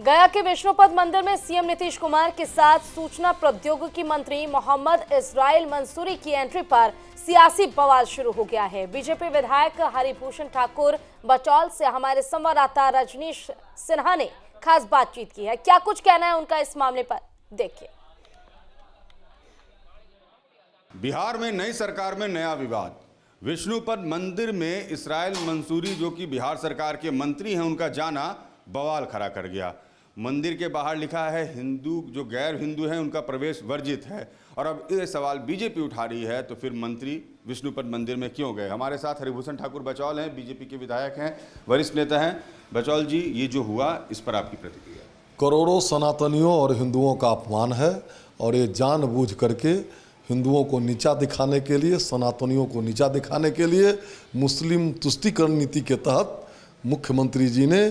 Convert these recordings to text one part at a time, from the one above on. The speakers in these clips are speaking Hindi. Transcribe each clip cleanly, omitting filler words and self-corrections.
गया के विष्णुपद मंदिर में सीएम नीतीश कुमार के साथ सूचना प्रौद्योगिकी मंत्री मोहम्मद इस्राइल मंसूरी की एंट्री पर सियासी बवाल शुरू हो गया है। बीजेपी विधायक हरिभूषण ठाकुर बचौल से हमारे संवाददाता रजनीश सिन्हा ने खास बातचीत की है। क्या कुछ कहना है उनका इस मामले पर, देखिए। बिहार में नई सरकार में नया विवाद। विष्णुपद मंदिर में इस्राइल मंसूरी जो कि बिहार सरकार के मंत्री हैं, उनका जाना बवाल खड़ा कर गया। मंदिर के बाहर लिखा है हिंदू जो गैर हिंदू हैं उनका प्रवेश वर्जित है। और अब ये सवाल बीजेपी उठा रही है तो फिर मंत्री विष्णुपद मंदिर में क्यों गए। हमारे साथ हरिभूषण ठाकुर बचौल हैं, बीजेपी के विधायक हैं, वरिष्ठ नेता हैं। बचौल जी, ये जो हुआ इस पर आपकी प्रतिक्रिया? करोड़ों सनातनियों और हिंदुओं का अपमान है और ये जानबूझ करके हिंदुओं को नीचा दिखाने के लिए, सनातनियों को नीचा दिखाने के लिए मुस्लिम तुष्टीकरण नीति के तहत मुख्यमंत्री जी ने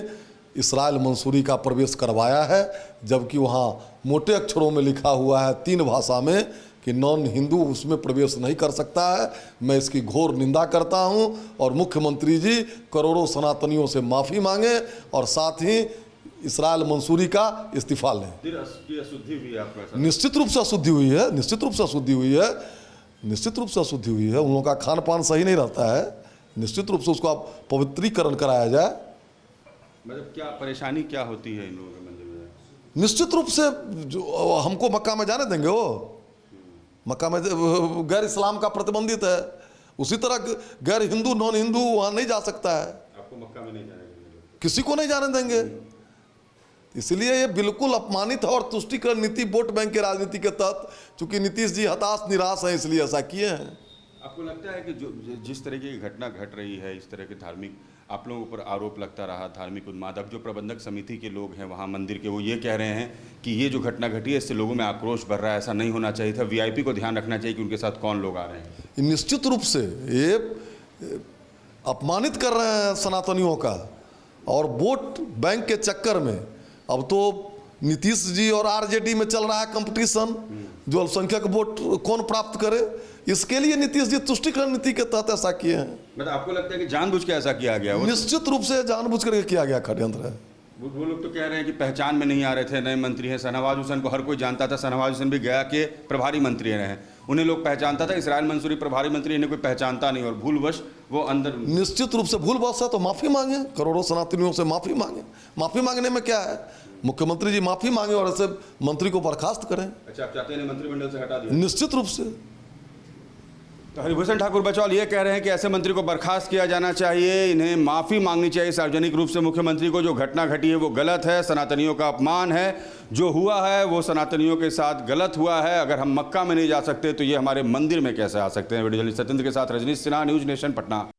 इस्राइल मंसूरी का प्रवेश करवाया है, जबकि वहाँ मोटे अक्षरों में लिखा हुआ है 3 भाषा में कि नॉन हिंदू उसमें प्रवेश नहीं कर सकता है। मैं इसकी घोर निंदा करता हूँ और मुख्यमंत्री जी करोड़ों सनातनियों से माफ़ी मांगे और साथ ही इस्राइल मंसूरी का इस्तीफा लें। निश्चित रूप से अशुद्धि हुई है, निश्चित रूप से अशुद्धि हुई है, निश्चित रूप से अशुद्धि हुई है। उन लोगों का खान पान सही नहीं रहता है, निश्चित रूप से उसको आप पवित्रीकरण कराया जाए। मतलब क्या परेशानी क्या होती है इन लोगों के मंदिर में? निश्चित रूप से जो हमको मक्का में जाने देंगे, वो मक्का में गैर इस्लाम का प्रतिबंधित है, उसी तरह गैर हिंदू नॉन हिंदू वहाँ नहीं जा सकता है। आपको मक्का में नहीं जाने देंगे? किसी को नहीं जाने देंगे। इसलिए ये बिल्कुल अपमानित है और तुष्टीकरण नीति वोट बैंक के राजनीति के तहत, चूंकि नीतीश जी हताश निराश हैं इसलिए ऐसा किए हैं। आपको लगता है कि जो जिस तरह की घटना घट रही है, इस तरह के धार्मिक आप लोगों पर आरोप लगता रहा, धार्मिक उन्मादक जो प्रबंधक समिति के लोग हैं वहाँ मंदिर के, वो ये कह रहे हैं कि ये जो घटना घटी है इससे लोगों में आक्रोश बढ़ रहा है, ऐसा नहीं होना चाहिए था, वीआईपी को ध्यान रखना चाहिए कि उनके साथ कौन लोग आ रहे हैं। निश्चित रूप से ये अपमानित कर रहे हैं सनातनियों का। और वोट बैंक के चक्कर में अब तो नीतीश जी और आरजेडी में चल रहा है कंपटीशन, जो अल्पसंख्यक वोट कौन प्राप्त करे, इसके लिए नीतीश जी तुष्टीकरण नीति के तहत ऐसा किए हैं। मतलब आपको लगता है कि जानबूझ के ऐसा किया गया? निश्चित रूप से जानबूझ करके किया गया षड्यंत्र है। वो लोग तो कह रहे हैं कि पहचान में नहीं आ रहे थे, नए मंत्री हैं। शाहनवाज हुसैन को हर कोई जानता था, शाहनवाज हुसैन भी गया के प्रभारी मंत्री रहे हैं, उन्हें लोग पहचानता था। इस्राइल मंसूरी प्रभारी मंत्री, इन्हें कोई पहचानता नहीं और भूलवश वो अंदर। निश्चित रूप से भूलवश है तो माफी मांगे, करोड़ों सनातनियों से माफी मांगे। माफी मांगने में क्या है, मुख्यमंत्री जी माफी मांगे और ऐसे मंत्री को बर्खास्त करें। अच्छा, आप चाहते हैं मंत्रिमंडल से हटा दिया? निश्चित रूप से। तो हरिभूषण ठाकुर बचौल ये कह रहे हैं कि ऐसे मंत्री को बर्खास्त किया जाना चाहिए, इन्हें माफ़ी मांगनी चाहिए सार्वजनिक रूप से मुख्यमंत्री को। जो घटना घटी है वो गलत है, सनातनियों का अपमान है, जो हुआ है वो सनातनियों के साथ गलत हुआ है। अगर हम मक्का में नहीं जा सकते तो ये हमारे मंदिर में कैसे आ सकते हैं। वीडियो जर्नलिस्ट सत्येंद्र के साथ रजनीश सिन्हा, न्यूज नेशन, पटना।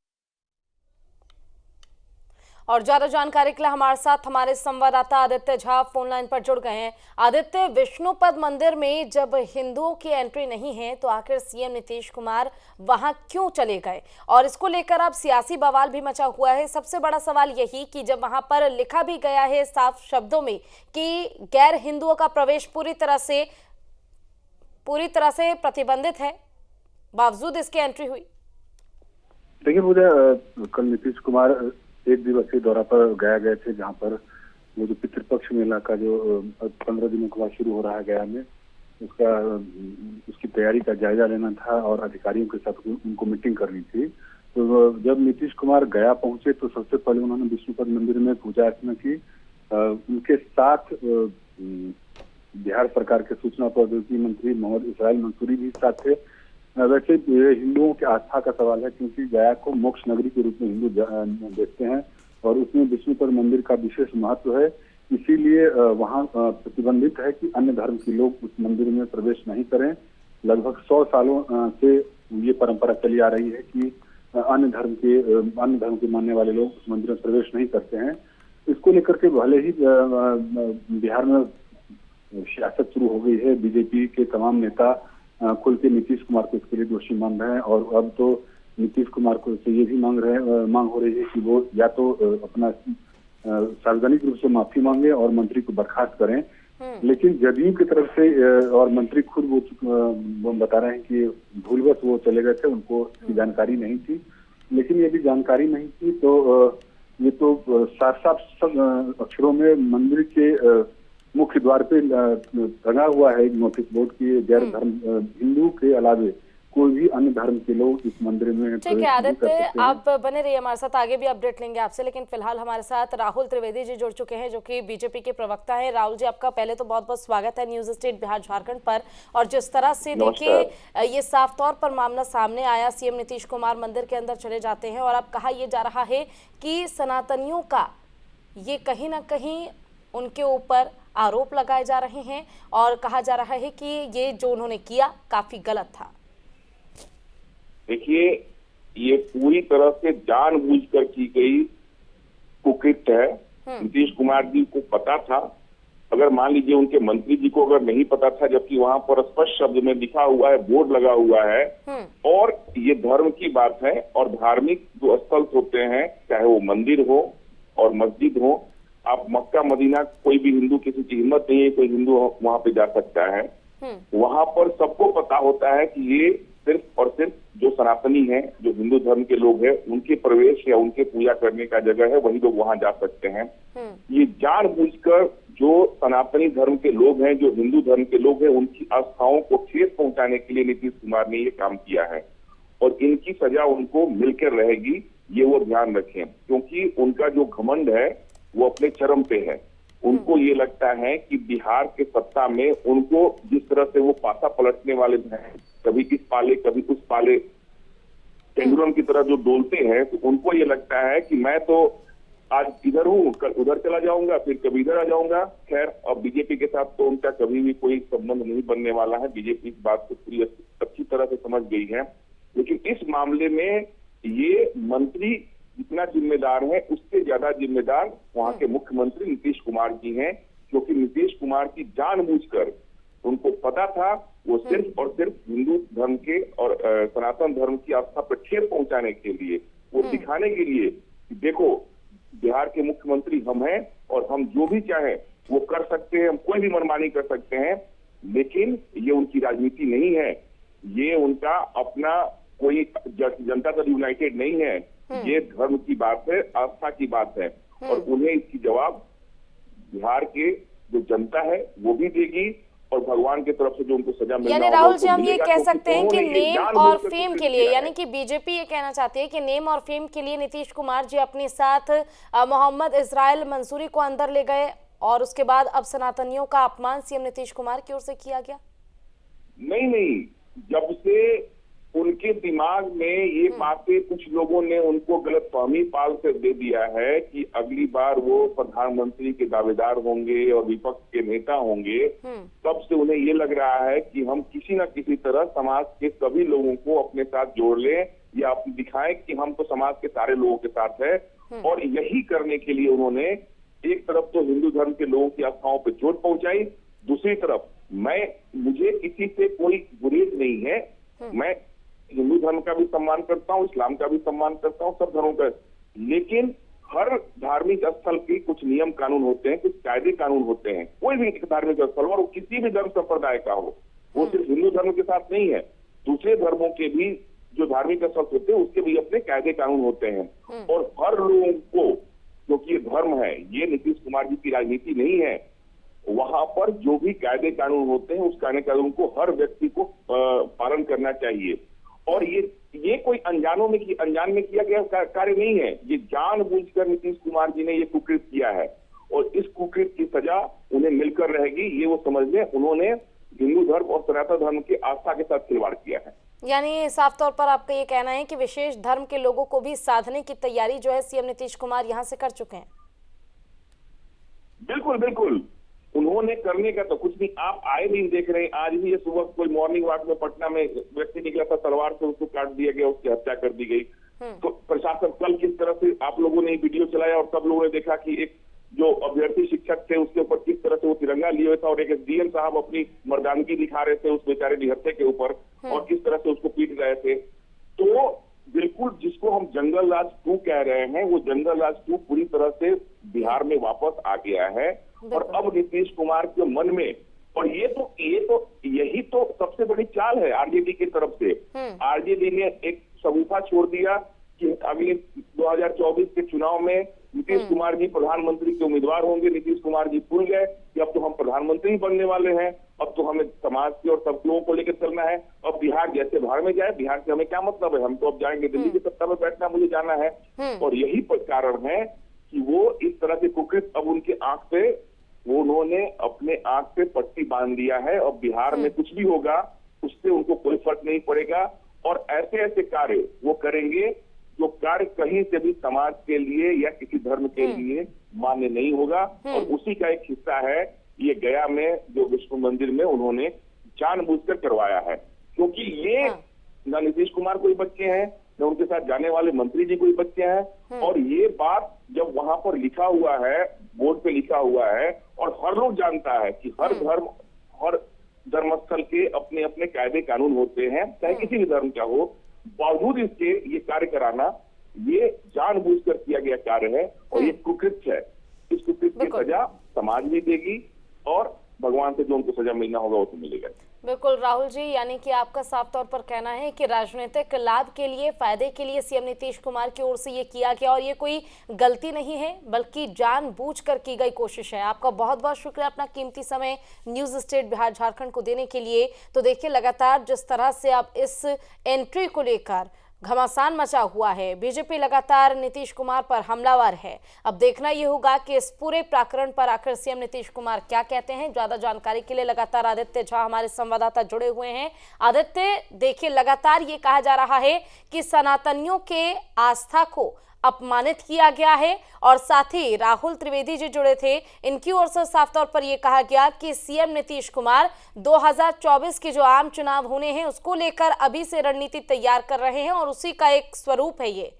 और ज्यादा जानकारी के लिए हमारे साथ हमारे संवाददाता आदित्य झा फोन लाइन पर जुड़ गए हैं। आदित्य, विष्णुपद मंदिर में जब हिंदुओं की एंट्री नहीं है तो आखिर सीएम नीतीश कुमार वहां क्यों चले गए, और इसको लेकर अब सियासी बवाल भी मचा हुआ है। सबसे बड़ा सवाल यही कि जब वहां पर लिखा भी गया है साफ शब्दों में कि गैर हिंदुओं का प्रवेश पूरी तरह से प्रतिबंधित है, बावजूद इसकी एंट्री हुई। देखिए, मुझे कल नीतीश कुमार 1 दिवसीय दौरा पर गया गए थे, जहां पर वो जो पितृपक्ष मेला का जो 15 दिनों के बाद शुरू हो रहा है गया में, उसकी तैयारी का जायजा लेना था और अधिकारियों के साथ उनको मीटिंग करनी थी। तो जब नीतीश कुमार गया पहुंचे तो सबसे पहले उन्होंने विष्णुपद मंदिर में पूजा अर्चना की। उनके साथ बिहार सरकार के सूचना प्रौद्योगिकी मंत्री मोहम्मद इस्राइल मंसूरी भी साथ थे। वैसे हिंदुओं के आस्था का सवाल है, क्योंकि गया को मोक्ष नगरी के रूप में हिंदू देखते हैं और उसमें विष्णुपद मंदिर का विशेष महत्व है। इसीलिए वहाँ प्रतिबंधित है कि अन्य धर्म के लोग उस मंदिर में प्रवेश नहीं करें। लगभग 100 सालों से ये परंपरा चली आ रही है कि अन्य धर्म के मानने वाले लोग उस मंदिर में प्रवेश नहीं करते हैं। इसको लेकर के भले ही बिहार में सियासत शुरू हो गई है, बीजेपी के तमाम नेता खुल के नीतीश कुमार को इसके लिए दोषी मान रहे हैं और अब तो नीतीश कुमार को से ये भी मांग हो रही है कि वो या तो अपना सार्वजनिक रूप से माफी मांगे और मंत्री को बर्खास्त करें। लेकिन जदयू की तरफ से और मंत्री खुद वो बता रहे हैं कि भूलवश वो चले गए थे, उनको इसकी जानकारी नहीं थी। लेकिन यदि जानकारी नहीं थी तो ये तो साफ साफ अक्षरों में मंदिर के मुख्य द्वार पे लगा हुआ है एक नोटिस बोर्ड की गैर धर्म हिंदू के अलावे कोई भी अन्य धर्म के लोग इस मंदिर में ठीक है आदित्य, आप बने रहिए हमारे साथ, आगे भी अपडेट लेंगे आपसे। लेकिन फिलहाल हमारे साथ राहुल त्रिवेदी जी जुड़ चुके हैं जो कि बीजेपी के प्रवक्ता हैं। राहुल जी, आपका पहले तो बहुत बहुत स्वागत है न्यूज स्टेट बिहार झारखंड पर। और जिस तरह से देखिए ये साफ तौर पर मामला सामने आया, सीएम नीतीश कुमार मंदिर के अंदर चले जाते हैं और अब कहा यह जा रहा है कि सनातनियों का ये कहीं ना कहीं उनके ऊपर आरोप लगाए जा रहे हैं और कहा जा रहा है कि ये जो उन्होंने किया काफी गलत था। देखिए, ये पूरी तरह से जानबूझकर की गई कुकृत्य है। नीतीश कुमार जी को पता था, अगर मान लीजिए उनके मंत्री जी को अगर नहीं पता था, जबकि वहां पर स्पष्ट शब्द में लिखा हुआ है, बोर्ड लगा हुआ है, और ये धर्म की बात है और धार्मिक जो स्थल होते हैं, चाहे वो मंदिर हो और मस्जिद हो, आप मक्का मदीना, कोई भी हिंदू, किसी की हिम्मत नहीं है कोई हिंदू वहां पे जा सकता है। वहां पर सबको पता होता है कि ये सिर्फ और सिर्फ जो सनातनी हैं, जो हिंदू धर्म के लोग हैं, उनके प्रवेश या उनके पूजा करने का जगह है, वही लोग वहां जा सकते हैं। ये जानबूझकर जो सनातनी धर्म के लोग हैं, जो हिंदू धर्म के लोग हैं, उनकी आस्थाओं को ठेस पहुंचाने के लिए नीतीश कुमार ने ये काम किया है और इनकी सजा उनको मिलकर रहेगी, ये वो ध्यान रखें। क्योंकि उनका जो घमंड है वो अपने चरम पे है। उनको ये लगता है कि बिहार के सत्ता में उनको जिस तरह से वो पासा पलटने वाले हैं, कभी इस पाले कभी उस पाले, पेंडुलम की तरह जो डोलते हैं, तो उनको ये लगता है कि मैं तो आज इधर हूँ, कल उधर चला जाऊंगा, फिर कभी इधर आ जाऊंगा। खैर, अब बीजेपी के साथ तो उनका कभी भी कोई संबंध नहीं बनने वाला है। बीजेपी इस बात को पूरी अच्छी तरह से समझ गई है। लेकिन इस मामले में ये मंत्री जितना जिम्मेदार है, उससे ज्यादा जिम्मेदार वहां के मुख्यमंत्री नीतीश कुमार जी हैं, क्योंकि नीतीश कुमार की जानबूझकर, उनको पता था वो सिर्फ और सिर्फ हिंदू धर्म के और सनातन धर्म की आस्था पर ठेस पहुंचाने के लिए, वो दिखाने के लिए कि देखो बिहार के मुख्यमंत्री हम हैं और हम जो भी चाहें वो कर सकते हैं, हम कोई भी मनमानी कर सकते हैं। लेकिन ये उनकी राजनीति नहीं है, ये उनका अपना कोई जनता दल यूनाइटेड नहीं है, ये धर्म की बात है, आस्था की बात है। और उन्हें इसकी जवाब बिहार के जो जनता है वो भी देगी और भगवान की तरफ से जो उनको सजा मिलना, यानी राहुल जी हम ये कह सकते हैं कि नेम और फेम के लिए, यानी कि बीजेपी ये कहना चाहती है कि नेम और फेम के लिए नीतीश कुमार जी अपने साथ मोहम्मद इस्राइल मंसूरी को अंदर ले गए और उसके बाद अब सनातनियों का अपमान सीएम नीतीश कुमार की ओर से किया गया। नहीं, जब से उनके दिमाग में ये बातें, कुछ लोगों ने उनको गलतफहमी पाल कर दे दिया है कि अगली बार वो प्रधानमंत्री के दावेदार होंगे और विपक्ष के नेता होंगे, तब से उन्हें ये लग रहा है कि हम किसी न किसी तरह समाज के सभी लोगों को अपने साथ जोड़ लें या दिखाएं कि हम तो समाज के सारे लोगों के साथ है। और यही करने के लिए उन्होंने एक तरफ तो हिंदू धर्म के लोगों की आस्थाओं पर चोट पहुंचाई, दूसरी तरफ मुझे किसी से कोई गुरेज नहीं है, मैं हिंदू धर्म का भी सम्मान करता हूँ, इस्लाम का भी सम्मान करता हूँ, सब धर्मों का। लेकिन हर धार्मिक स्थल के कुछ नियम कानून होते हैं, कुछ कायदे कानून होते हैं। कोई भी धार्मिक स्थल और किसी भी धर्म संप्रदाय का हो, वो सिर्फ हिंदू धर्म के साथ नहीं है, दूसरे धर्मों के भी जो धार्मिक स्थल होते हैं उसके भी अपने कायदे कानून होते हैं। और हर लोगों को, क्योंकि ये धर्म है, ये नीतीश कुमार जी की राजनीति नहीं है, वहां पर जो भी कायदे कानून होते हैं उस कायदे कानून को हर व्यक्ति को पालन करना चाहिए। और ये कोई अनजान में किया गया कार्य नहीं है, ये जानबूझकर नीतीश कुमार जी ने ये कुकृत्य किया है और इस कुकृत्य की सजा उन्हें मिलकर रहेगी, ये वो समझ लें। उन्होंने हिंदू धर्म और सनातन धर्म की आस्था के साथ खिलवाड़ किया है। यानी साफ तौर पर आपका ये कहना है कि विशेष धर्म के लोगों को भी साधने की तैयारी जो है सीएम नीतीश कुमार यहाँ से कर चुके हैं। बिल्कुल, उन्होंने करने का तो कुछ नहीं, आप आए दिन देख रहे हैं। आज भी ये सुबह कोई मॉर्निंग वॉक में पटना में व्यक्ति निकला था, तलवार से उसको काट दिया गया, उसकी हत्या कर दी गई। तो प्रशासन कल किस तरह से आप लोगों ने वीडियो चलाया और सब लोगों ने देखा कि एक जो अभ्यर्थी शिक्षक थे उसके ऊपर किस तरह से वो तिरंगा लिए हुए था और एक एसडीएम साहब अपनी मर्दानगी दिखा रहे थे उस बेचारे निहत्थे के ऊपर और किस तरह से उसको पीट रहे थे। तो बिल्कुल जिसको हम जंगल राज 2 कह रहे हैं, वो जंगल राज 2 पूरी तरह से बिहार में वापस आ गया है। और अब नीतीश कुमार के मन में, और यही तो सबसे बड़ी चाल है आरजेडी की तरफ से। आरजेडी ने एक शगुफा छोड़ दिया कि अगले 2024 के चुनाव में नीतीश कुमार जी प्रधानमंत्री के उम्मीदवार होंगे, नीतीश कुमार जी भूल गए कि अब तो हम प्रधानमंत्री ही बनने वाले हैं, अब तो हमें समाज के और सब लोगों को लेकर चलना है। अब बिहार जैसे भाड़ में जाए, बिहार से हमें क्या मतलब है, हम तो अब जाएंगे दिल्ली की सत्ता में बैठना, मुझे जाना है। और यही कारण है कि वो इस तरह के कुकृत अब उनके आंख पे, वो उन्होंने अपने आंख पे पट्टी बांध दिया है। अब बिहार में कुछ भी होगा उससे उनको कोई फर्क नहीं पड़ेगा, और ऐसे ऐसे कार्य वो करेंगे जो कार्य कहीं से भी समाज के लिए या किसी धर्म के लिए मान्य नहीं होगा। और उसी का एक हिस्सा है ये गया में जो विष्णु मंदिर में उन्होंने जानबूझकर करवाया है, क्योंकि ये न नीतीश कुमार कोई बच्चे हैं, न उनके साथ जाने वाले मंत्री जी कोई बच्चे हैं। और ये बात जब वहां पर लिखा हुआ है, बोर्ड पे लिखा हुआ है, और हर लोग जानता है कि हर धर्म, हर धर्मस्थल के अपने अपने कायदे कानून होते हैं, चाहे किसी भी धर्म का हो, बावजूद इसके ये कार्य कराना, ये जानबूझकर किया गया कार्य है और ये कुकृत्य है। इस कुकृत्य की सजा समाज भी देगी और भगवान से जो उनको सजा मिलना होगा वो तो मिलेगा। बिल्कुल राहुल जी, यानी कि आपका साफ तौर पर कहना है कि राजनीतिक लाभ के लिए, फायदे के लिए सीएम नीतीश कुमार की ओर से ये किया गया और ये कोई गलती नहीं है बल्कि जानबूझकर की गई कोशिश है। आपका बहुत बहुत शुक्रिया अपना कीमती समय न्यूज़ स्टेट बिहार झारखंड को देने के लिए। तो देखिए लगातार जिस तरह से अब इस एंट्री को लेकर घमासान मचा हुआ है, बीजेपी लगातार नीतीश कुमार पर हमलावर है। अब देखना ये होगा कि इस पूरे प्रकरण पर आखिर सीएम नीतीश कुमार क्या कहते हैं। ज्यादा जानकारी के लिए लगातार आदित्य झा हमारे संवाददाता जुड़े हुए हैं। आदित्य, देखिए लगातार ये कहा जा रहा है कि सनातनियों के आस्था को अपमानित किया गया है और साथ ही राहुल त्रिवेदी जी जुड़े थे, इनकी ओर से साफ तौर पर यह कहा गया कि सीएम नीतीश कुमार 2024 के जो आम चुनाव होने हैं उसको लेकर अभी से रणनीति तैयार कर रहे हैं और उसी का एक स्वरूप है ये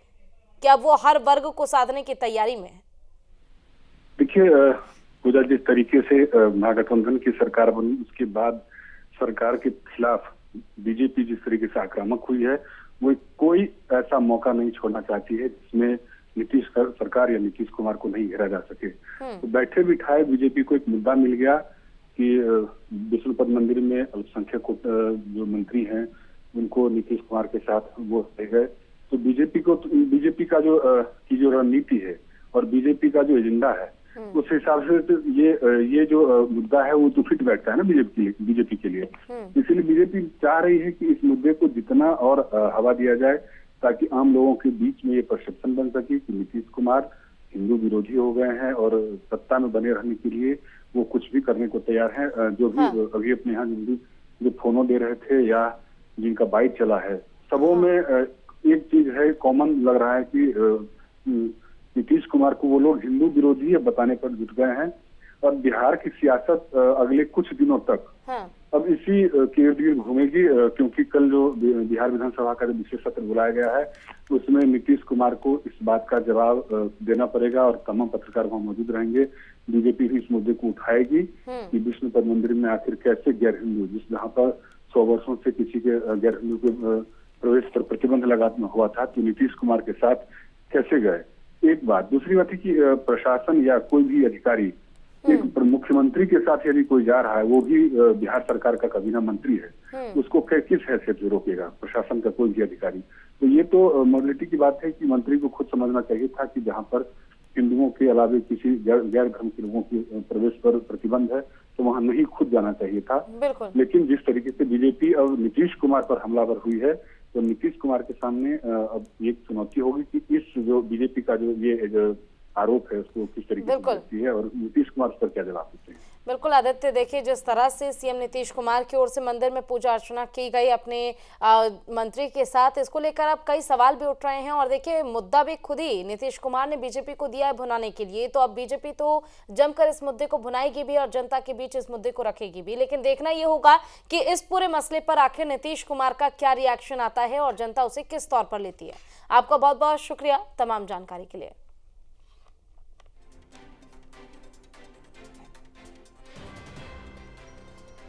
कि अब वो हर वर्ग को साधने की तैयारी में है। देखिए पूजा, जिस तरीके से महागठबंधन की सरकार बनी उसके बाद सरकार के खिलाफ बीजेपी जिस तरीके से आक्रामक हुई है, वो कोई ऐसा मौका नहीं छोड़ना चाहती है जिसमें नीतीश सरकार या नीतीश कुमार को नहीं घेरा जा सके। तो बैठे बिठाए बीजेपी को एक मुद्दा मिल गया कि विष्णुपद मंदिर में अल्पसंख्यक जो मंत्री हैं उनको नीतीश कुमार के साथ वो रह गए। तो बीजेपी का जो रणनीति है और बीजेपी का जो एजेंडा है उस हिसाब से तो ये जो मुद्दा है वो तो फिट बैठता है ना बीजेपी के लिए। इसीलिए बीजेपी चाह रही है कि इस मुद्दे को जितना और हवा दिया जाए ताकि आम लोगों के बीच में ये परसेप्शन बन सके कि नीतीश कुमार हिंदू विरोधी हो गए हैं और सत्ता में बने रहने के लिए वो कुछ भी करने को तैयार हैं। जो भी अभी अपने यहाँ जो फोनो दे रहे थे या जिनका बाइट चला है, सबों में एक चीज है कॉमन लग रहा है कि नीतीश कुमार को वो लोग हिंदू विरोधी बताने पर जुट गए हैं। और बिहार की सियासत अगले कुछ दिनों तक अब इसी के इर्द गिर्द घूमेगी, क्योंकि कल जो बिहार विधानसभा का जो विशेष सत्र बुलाया गया है उसमें नीतीश कुमार को इस बात का जवाब देना पड़ेगा और तमाम पत्रकार वहां मौजूद रहेंगे। बीजेपी भी इस मुद्दे को उठाएगी कि विष्णुपद मंदिर में आखिर कैसे गैर हिंदू, जिस जहाँ पर 100 वर्षों से किसी के गैर हिंदू के प्रवेश पर प्रतिबंध लगाना हुआ था, तो नीतीश कुमार के साथ कैसे गए। एक बात, दूसरी बात है कि प्रशासन या कोई भी अधिकारी एक मुख्यमंत्री के साथ यदि कोई जा रहा है, वो भी बिहार सरकार का काबीना मंत्री है, उसको किस हैसियत से रोकेगा प्रशासन का कोई भी अधिकारी। तो ये तो मॉडलिटी की बात है कि मंत्री को खुद समझना चाहिए था कि जहां पर हिंदुओं के अलावे किसी गैर धर्म के लोगों के प्रवेश पर प्रतिबंध है तो वहां नहीं खुद जाना चाहिए था। लेकिन जिस तरीके से बीजेपी अब नीतीश कुमार पर हमलावर हुई है, तो नीतीश कुमार के सामने अब एक चुनौती होगी कि इस जो बीजेपी का जो ये आरोप है उसको किस तरीके से करती है और नीतीश कुमार उस पर क्या जवाब देते हैं। बिल्कुल आदित्य, देखिए जिस तरह से सीएम नीतीश कुमार की ओर से मंदिर में पूजा अर्चना की गई अपने मंत्री के साथ, इसको लेकर अब कई सवाल भी उठ रहे हैं और देखिए मुद्दा भी खुद ही नीतीश कुमार ने बीजेपी को दिया है भुनाने के लिए। तो अब बीजेपी तो जमकर इस मुद्दे को भुनाएगी भी और जनता के बीच इस मुद्दे को रखेगी भी, लेकिन देखना ये होगा कि इस पूरे मसले पर आखिर नीतीश कुमार का क्या रिएक्शन आता है और जनता उसे किस तौर पर लेती है। आपका बहुत बहुत शुक्रिया तमाम जानकारी के लिए।